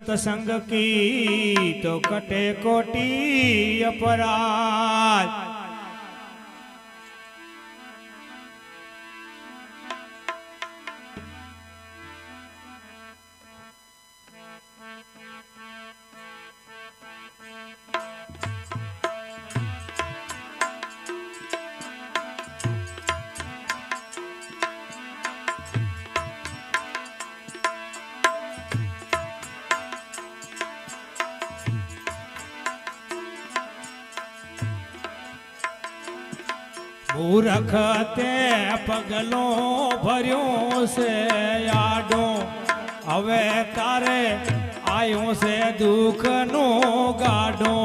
सत्संग की तो कटे कोटि अपराध। मूर्ख ते पगलो भर्यो से आडो हवे तारे आयो से दुख नो गाडो।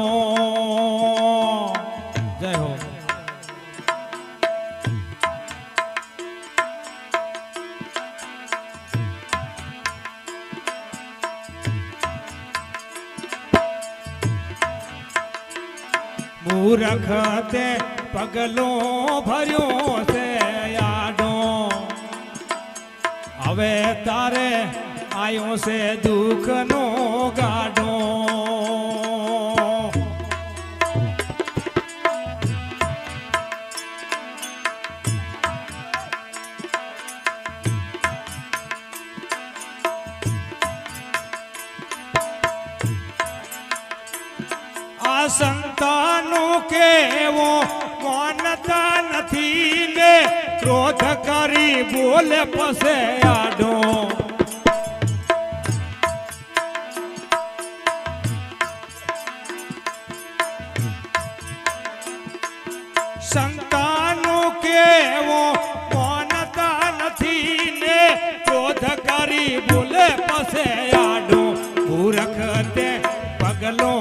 जय हो। मूर्ख ते पगलो भर्यो से आडो हवे तारे आयो से दुख नो गाडो। आ संतानों के वो मानता नहीं ने क्रोध करी बोले पसे आडो। संतानों के वो मानता नहीं ने क्रोध करी बोले पसे आडो। मूर्ख ते पगलो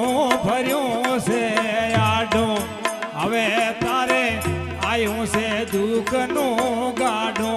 भर्यो से आडो हवे तारे आयो से दुख नो गाडो।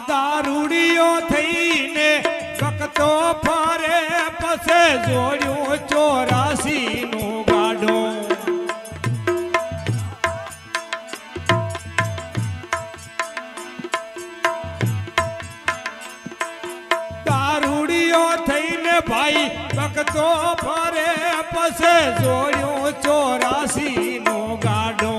दारूडियो थईने वक्तो फारे पसे जोड़ियो 84 नो गाडो। दारूडियो थईने भाई वक्तो फारे पसे जोड़ियो 84 नो गाडो।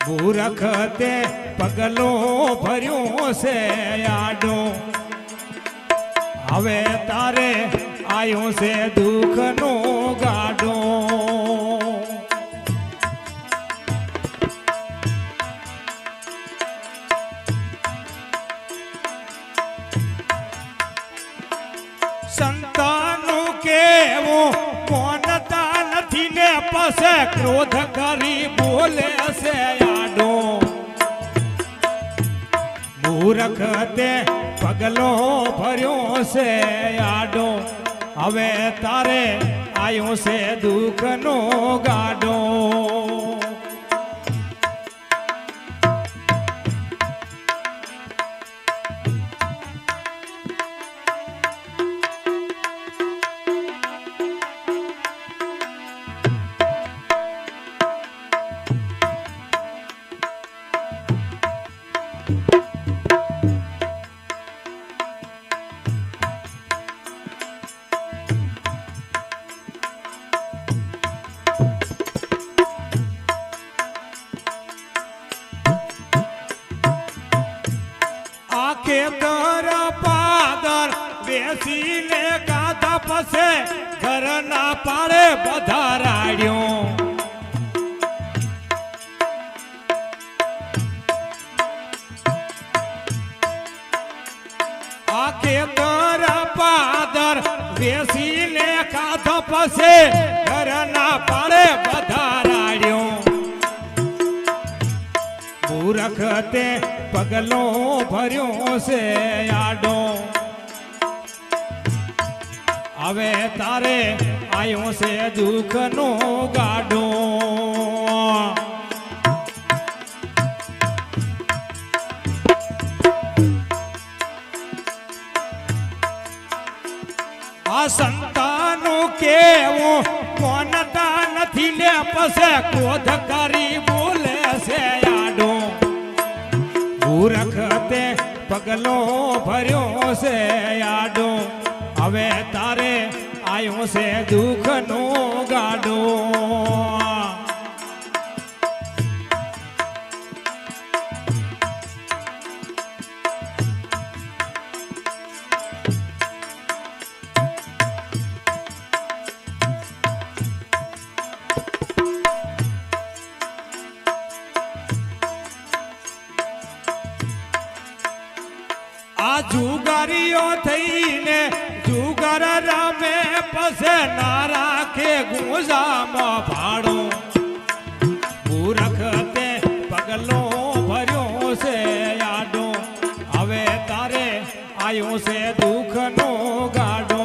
मूर्ख ते पगलो भर्यो से आडो हवे तारे आयो से दुख नो गाडो। संतानों के वो मानता नहीं ने पसे क्रोध करी बोले से आडो। मूर्ख ते पगलो भर्यो से आडो हवे तारे आयो से दुख नो गाडो। आखे तर पादर बेसी ने गाधा पसे घर ना पाड़े बधा राड्यो। आखे तर पादर बेसी ने गाधा पसे घर ना पाड़े बधा राड्यो। मूर्ख ते पगलो भर्यो से आडो હવે તારે આયો છે દુઃખનો ગાડો આ સંતાનો કેવું કોનતા નથી લે પસે ક્રોધ કરી બોલે છે આડો મૂર્ખ તે પગલો ભર્યો છે આડો હવે તારે આયો છે દુઃખનો ગાડો આ જુગારીઓ થઈને જુગાર રમે પસે ના રાખે ગુંજામાં ભાડો મૂર્ખ તે પગલો ભર્યો છે આડો હવે તારે આયો છે દુઃખનો ગાડો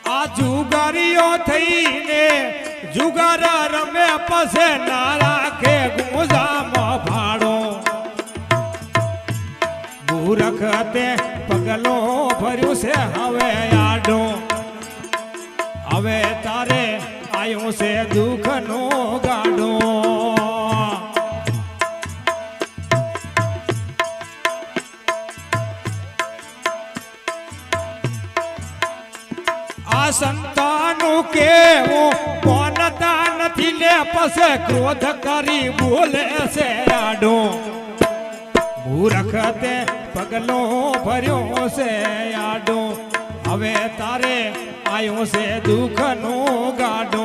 આ જુગારીઓ થઈને જુગાર રમે પસે ના રાખે ગુંજામાં ભાડો મૂર્ખ તે પગલો ભર્યું છે હવે આડો હવે તારે આયો છે દુઃખનો ગાડો આ સંતાનું કેવું કોનતા નથી લે પસે ક્રોધ કરી બોલે છે આડો મૂર્ખ તે પગલો ભર્યો છે આડો હવે તારે આયો છે દુઃખનો ગાડો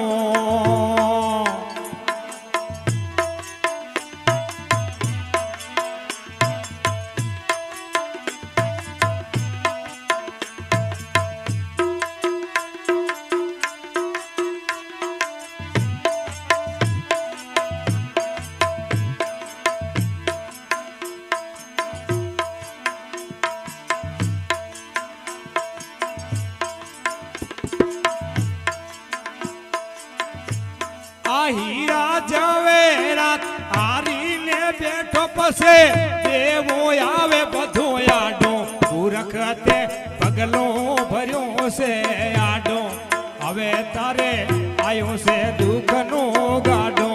આ હીરા ઝવેરાત હારીને બેઠો પસે દેવો આવે બધો આડો મૂર્ખ તે પગલો ભર્યો છે આડો હવે તારે આયો છે દુઃખનો ગાડો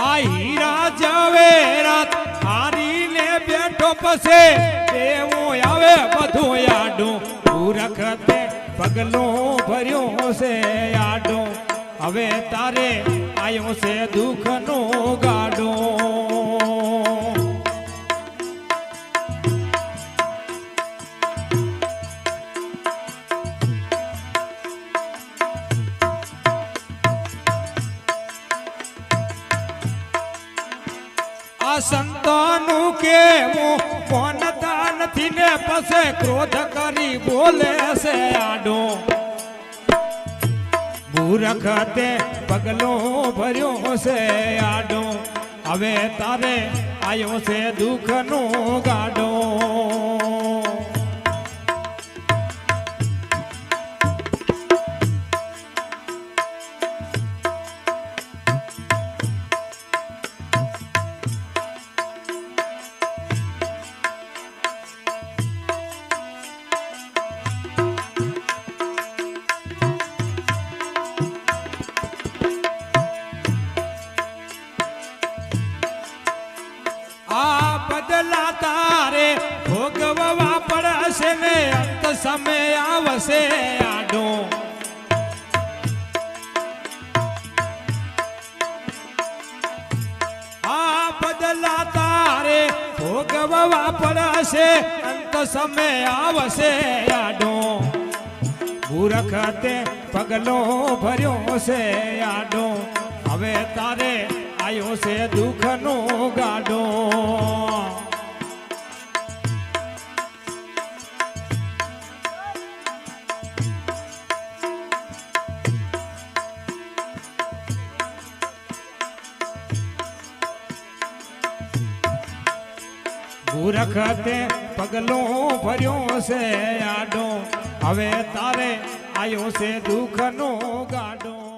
આ હીરા ઝવેરાત હારીને બેઠો પસે દેવો આવે બધું આડો મૂર્ખ તે પગલો ભર્યો છે આડો હવે તારે આયો છે દુઃખનો ગાડો આ સંતાનું કેવું કોનતા નથી ને પસે ક્રોધ કરી બોલે છે આડો મૂર્ખ તે પગલો ભર્યો છે આડો હવે તારે આયો છે દુઃખનો ગાડો આ બદલા તારે ભોગવવા પડશે ને અંત સમય આવશે આડો આ બદલા તારે ભોગવવા પડશે અંત સમય આવશે આડો મૂર્ખ તે પગલો ભર્યો છે આડો હવે તારે આયો છે દુઃખનો ગાડો મૂરખતે પગલો ભર્યો છે આડો હવે તારે આયો છે દુઃખનો ગાડો